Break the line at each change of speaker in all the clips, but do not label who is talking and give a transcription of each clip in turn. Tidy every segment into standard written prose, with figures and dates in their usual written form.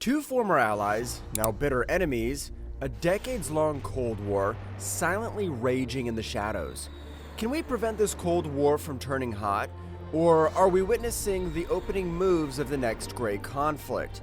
Two former allies, now bitter enemies, a decades-long Cold War silently raging in the shadows. Can we prevent this Cold War from turning hot? Or are we witnessing the opening moves of the next great conflict?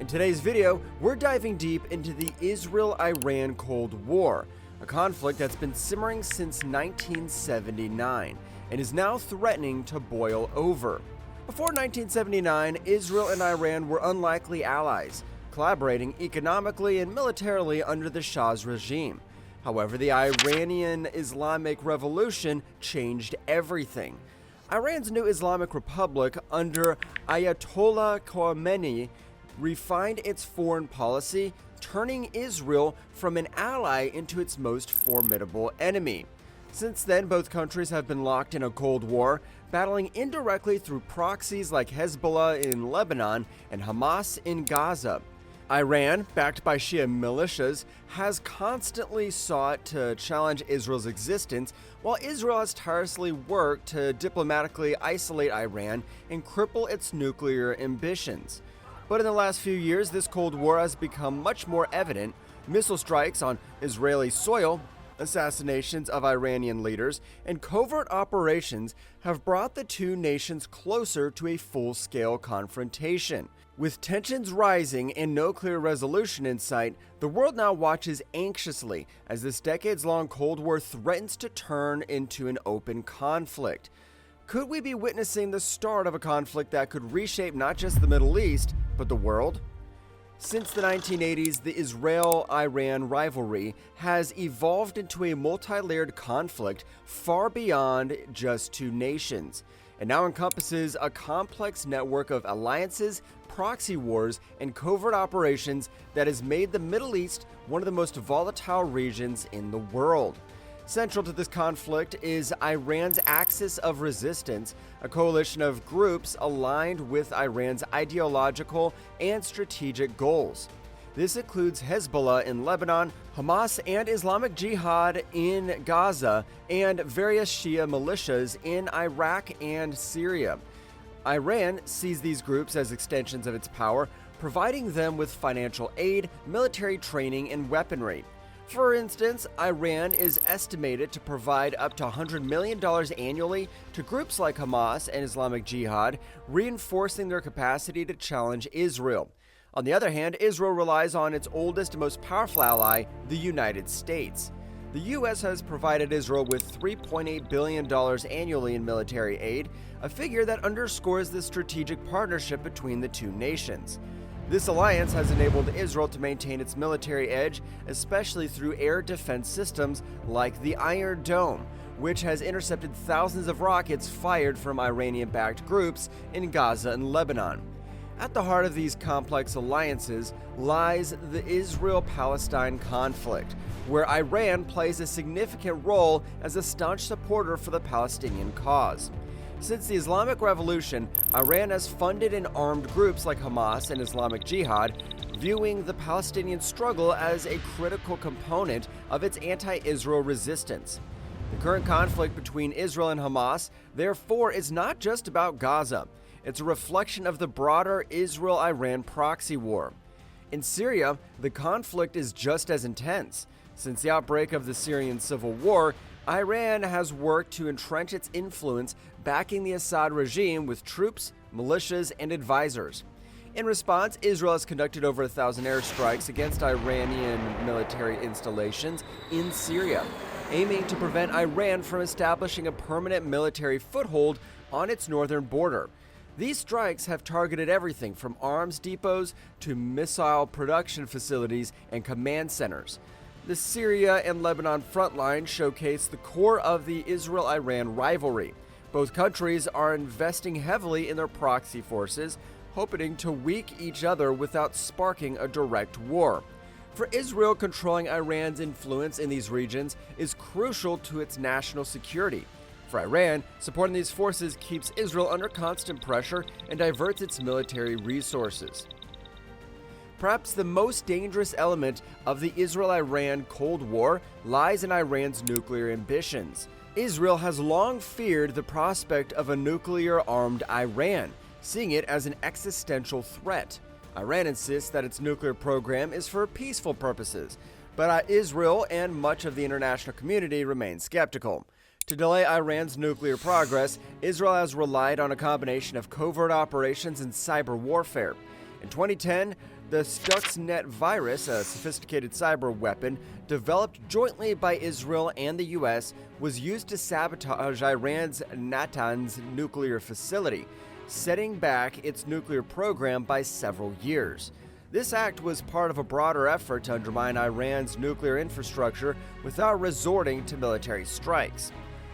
In today's video, we're diving deep into the Israel-Iran Cold War, a conflict that's been simmering since 1979 and is now threatening to boil over. Before 1979, Israel and Iran were unlikely allies, collaborating economically and militarily under the Shah's regime. However, the Iranian Islamic Revolution changed everything. Iran's new Islamic Republic under Ayatollah Khomeini refined its foreign policy, turning Israel from an ally into its most formidable enemy. Since then, both countries have been locked in a Cold War, battling indirectly through proxies like Hezbollah in Lebanon and Hamas in Gaza. Iran, backed by Shia militias, has constantly sought to challenge Israel's existence, while Israel has tirelessly worked to diplomatically isolate Iran and cripple its nuclear ambitions. But in the last few years, this Cold War has become much more evident. Missile strikes on Israeli soil, assassinations of Iranian leaders, and covert operations have brought the two nations closer to a full-scale confrontation. With tensions rising and no clear resolution in sight, the world now watches anxiously as this decades-long Cold War threatens to turn into an open conflict. Could we be witnessing the start of a conflict that could reshape not just the Middle East, but the world? Since the 1980s, the Israel-Iran rivalry has evolved into a multi-layered conflict far beyond just two nations. It now encompasses a complex network of alliances, proxy wars, and covert operations that has made the Middle East one of the most volatile regions in the world. Central to this conflict is Iran's Axis of Resistance, a coalition of groups aligned with Iran's ideological and strategic goals. This includes Hezbollah in Lebanon, Hamas and Islamic Jihad in Gaza, and various Shia militias in Iraq and Syria. Iran sees these groups as extensions of its power, providing them with financial aid, military training, and weaponry. For instance, Iran is estimated to provide up to $100 million annually to groups like Hamas and Islamic Jihad, reinforcing their capacity to challenge Israel. On the other hand, Israel relies on its oldest and most powerful ally, the United States. The U.S. has provided Israel with $3.8 billion annually in military aid, a figure that underscores the strategic partnership between the two nations. This alliance has enabled Israel to maintain its military edge, especially through air defense systems like the Iron Dome, which has intercepted thousands of rockets fired from Iranian-backed groups in Gaza and Lebanon. At the heart of these complex alliances lies the Israel-Palestine conflict, where Iran plays a significant role as a staunch supporter for the Palestinian cause. Since the Islamic Revolution, Iran has funded and armed groups like Hamas and Islamic Jihad, viewing the Palestinian struggle as a critical component of its anti-Israel resistance. The current conflict between Israel and Hamas, therefore, is not just about Gaza. It's a reflection of the broader Israel-Iran proxy war. In Syria, the conflict is just as intense. Since the outbreak of the Syrian civil war, Iran has worked to entrench its influence, backing the Assad regime with troops, militias, and advisors. In response, Israel has conducted over 1,000 airstrikes against Iranian military installations in Syria, aiming to prevent Iran from establishing a permanent military foothold on its northern border. These strikes have targeted everything from arms depots to missile production facilities and command centers. The Syria and Lebanon front line showcase the core of the Israel-Iran rivalry. Both countries are investing heavily in their proxy forces, hoping to weaken each other without sparking a direct war. For Israel, controlling Iran's influence in these regions is crucial to its national security. For Iran, supporting these forces keeps Israel under constant pressure and diverts its military resources. Perhaps the most dangerous element of the Israel-Iran Cold War lies in Iran's nuclear ambitions. Israel has long feared the prospect of a nuclear-armed Iran, seeing it as an existential threat. Iran insists that its nuclear program is for peaceful purposes, but Israel and much of the international community remain skeptical. To delay Iran's nuclear progress, Israel has relied on a combination of covert operations and cyber warfare. In 2010, the Stuxnet virus, a sophisticated cyber weapon developed jointly by Israel and the U.S., was used to sabotage Iran's Natanz nuclear facility, setting back its nuclear program by several years. This act was part of a broader effort to undermine Iran's nuclear infrastructure without resorting to military strikes.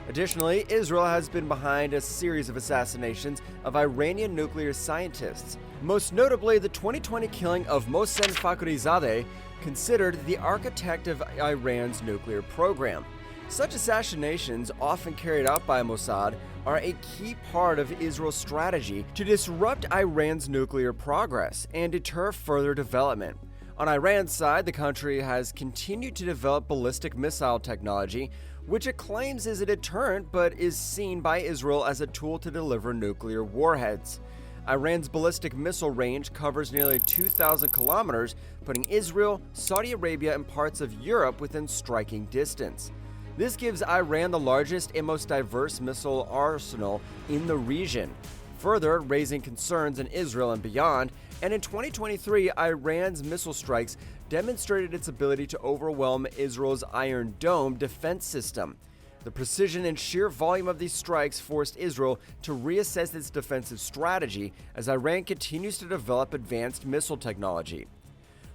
Additionally, Israel has been behind a series of assassinations of Iranian nuclear scientists, most notably the 2020 killing of Mohsen Fakhrizadeh, considered the architect of Iran's nuclear program. Such assassinations, often carried out by Mossad, are a key part of Israel's strategy to disrupt Iran's nuclear progress and deter further development. On Iran's side, the country has continued to develop ballistic missile technology, which it claims is a deterrent but is seen by Israel as a tool to deliver nuclear warheads. Iran's ballistic missile range covers nearly 2,000 kilometers, putting Israel, Saudi Arabia, and parts of Europe within striking distance. This gives Iran the largest and most diverse missile arsenal in the region, further raising concerns in Israel and beyond. And in 2023, Iran's missile strikes demonstrated its ability to overwhelm Israel's Iron Dome defense system. The precision and sheer volume of these strikes forced Israel to reassess its defensive strategy as Iran continues to develop advanced missile technology.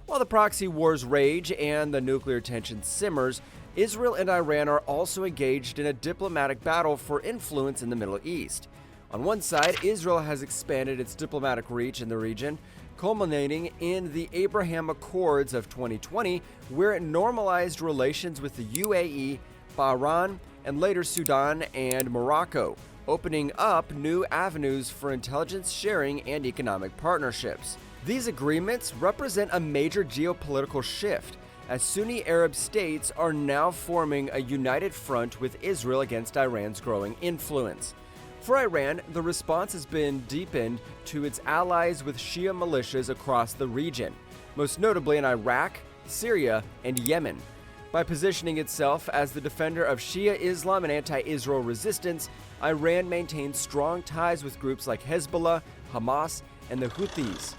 While the proxy wars rage and the nuclear tension simmers, Israel and Iran are also engaged in a diplomatic battle for influence in the Middle East. On one side, Israel has expanded its diplomatic reach in the region, culminating in the Abraham Accords of 2020, where it normalized relations with the UAE, Bahrain, and later Sudan and Morocco, opening up new avenues for intelligence sharing and economic partnerships. These agreements represent a major geopolitical shift, as Sunni Arab states are now forming a united front with Israel against Iran's growing influence. For Iran, the response has been deepened to its allies with Shia militias across the region, most notably in Iraq, Syria, and Yemen. By positioning itself as the defender of Shia Islam and anti-Israel resistance, Iran maintains strong ties with groups like Hezbollah, Hamas, and the Houthis.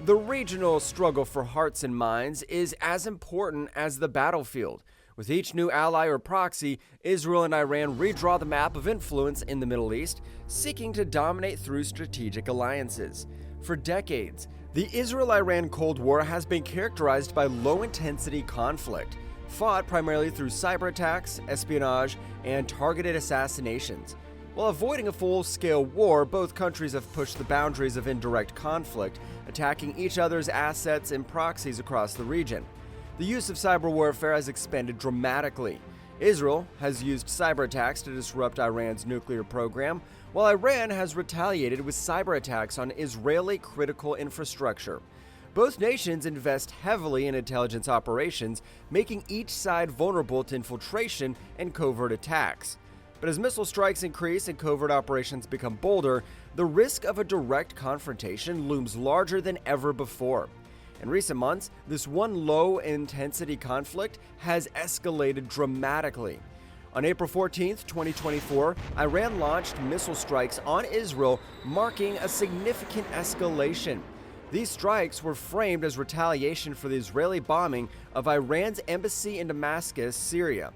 The regional struggle for hearts and minds is as important as the battlefield. With each new ally or proxy, Israel and Iran redraw the map of influence in the Middle East, seeking to dominate through strategic alliances. For decades, the Israel-Iran Cold War has been characterized by low-intensity conflict, fought primarily through cyber attacks, espionage, and targeted assassinations. While avoiding a full-scale war, both countries have pushed the boundaries of indirect conflict, attacking each other's assets and proxies across the region. The use of cyber warfare has expanded dramatically. Israel has used cyber attacks to disrupt Iran's nuclear program, while Iran has retaliated with cyber attacks on Israeli critical infrastructure. Both nations invest heavily in intelligence operations, making each side vulnerable to infiltration and covert attacks. But as missile strikes increase and covert operations become bolder, the risk of a direct confrontation looms larger than ever before. In recent months, this one low-intensity conflict has escalated dramatically. On April 14, 2024, Iran launched missile strikes on Israel, marking a significant escalation. These strikes were framed as retaliation for the Israeli bombing of Iran's embassy in Damascus, Syria.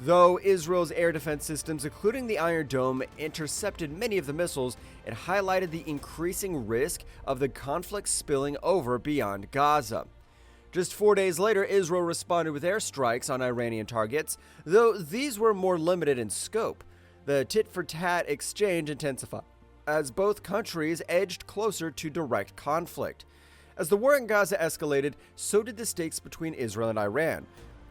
Though Israel's air defense systems, including the Iron Dome, intercepted many of the missiles, it highlighted the increasing risk of the conflict spilling over beyond Gaza. Just 4 days later, Israel responded with airstrikes on Iranian targets, though these were more limited in scope. The tit-for-tat exchange intensified as both countries edged closer to direct conflict. As the war in Gaza escalated, so did the stakes between Israel and Iran.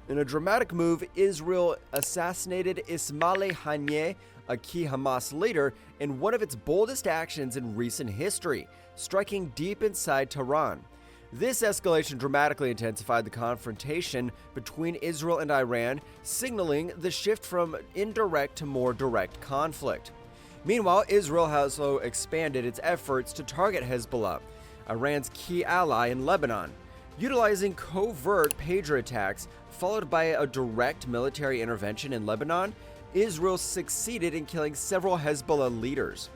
In a dramatic move, Israel assassinated Ismail Haniyeh, a key Hamas leader, in one of its boldest actions in recent history, striking deep inside Tehran. This escalation dramatically intensified the confrontation between Israel and Iran, signaling the shift from indirect to more direct conflict. Meanwhile, Israel has also expanded its efforts to target Hezbollah, Iran's key ally in Lebanon. Utilizing covert pager attacks followed by a direct military intervention in Lebanon, Israel succeeded in killing several Hezbollah leaders.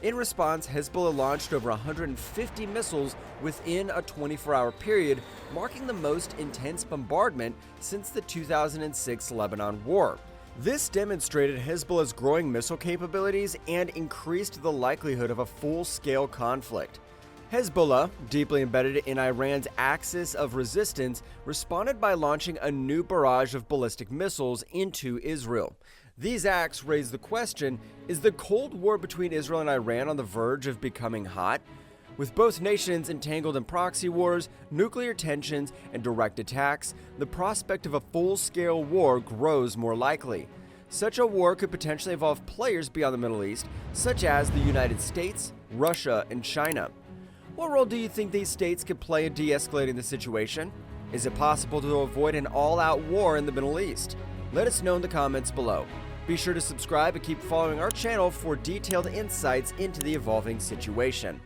In response, Hezbollah launched over 150 missiles within a 24-hour period, marking the most intense bombardment since the 2006 Lebanon war. This demonstrated Hezbollah's growing missile capabilities and increased the likelihood of a full-scale conflict. Hezbollah, deeply embedded in Iran's axis of resistance, responded by launching a new barrage of ballistic missiles into Israel. These acts raise the question, is the Cold War between Israel and Iran on the verge of becoming hot? With both nations entangled in proxy wars, nuclear tensions, and direct attacks, the prospect of a full-scale war grows more likely. Such a war could potentially involve players beyond the Middle East, such as the United States, Russia, and China. What role do you think these states could play in de-escalating the situation? Is it possible to avoid an all-out war in the Middle East? Let us know in the comments below. Be sure to subscribe and keep following our channel for detailed insights into the evolving situation.